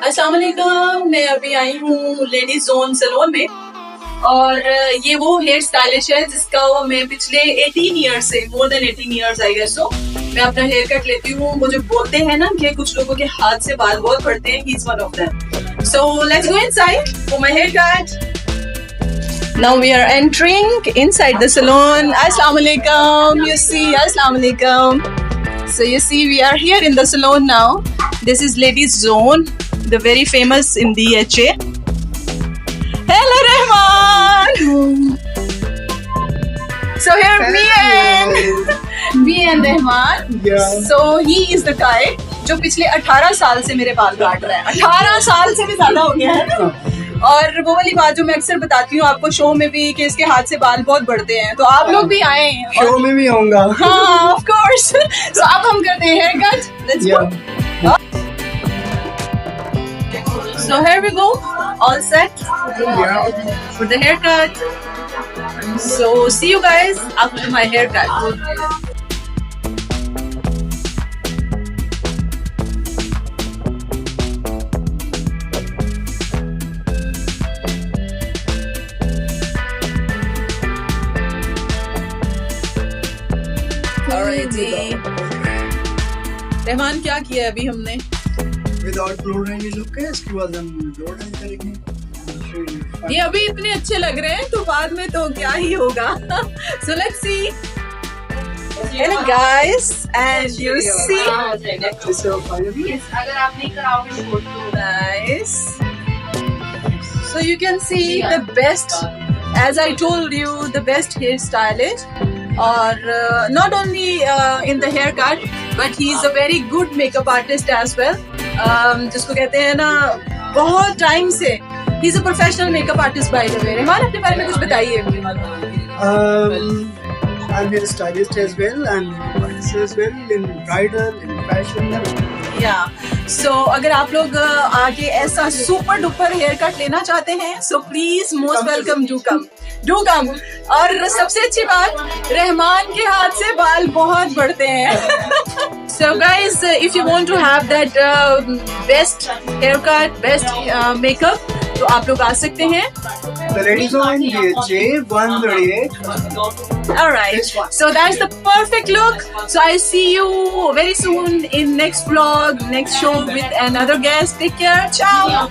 अस्सलाम वालेकुम। मैं अभी आई हूँ लेडीज जोन सैलून में और ये वो हेयर स्टाइलिश है जिसका वो मैं पिछले 18 ईयर्स से more than 18 years I guess so मैं अपना हेयर कट लेती हूँ। वो जो बोलते हैं ना कि कुछ लोगों के हाथ से बाल बहुत पड़ते हैं, he is one of them. So let's go inside for my haircut. Now we are entering inside the salon. Assalamu alaikum. You see, assalamu alaikum. So you see, we are here in the salon now. This is Ladies Zone, the very famous in DHA. Hello, Rahman. So here me and Rahman. Yeah. So he is the guy जो पिछले 18 साल से मेरे बाल काट रहा है। 18 साल से भी ज्यादा हो गया है ना। और वो वाली बात जो मैं अक्सर बताती हूँ आपको शो में भी कि इसके हाथ से बाल बहुत बढ़ते हैं, तो आप लोग भी आए शो में भी आऊंगा। हाँ ऑफ कोर्स। तो अब हम करते हैं haircut. Let's go. So here we go, all set for the haircut. So see you guys after my haircut. Alrighty. Rahman क्या किया है अभी हमने? विदाउट ब्लो ड्राइंग लुक है, इसके बाद हम ब्लो ड्राइंग करेंगे। ये अभी इतने अच्छे लग रहे हैं तो बाद में तो क्या ही होगा। So let's see. Hello guys, and you see. अगर आप नहीं कराओगे तो Nice. So you can see the best, as I told you, the best hairstylist. और not only in the haircut, but he is a very good makeup artist as well. जिसको कहते हैं ना बहुत टाइम से he is a professional makeup artist by the way. Rahman अपने बारे में कुछ बताइए। I'm a stylist as well and artist as well in bridal, in fashion. Yeah. So अगर आप लोग आगे ऐसा सुपर डुपर हेयर कट लेना चाहते हैं so please most welcome do come. और सबसे अच्छी बात रहमान के हाथ से बाल बहुत बढ़ते हैं। So guys, if you want to have that best haircut, best makeup, तो आप लोग आ सकते हैं। The Ladies Zone DHA 138. Alright, so that's the perfect look. So I see you very soon in next vlog, next show with another guest. Take care. Ciao.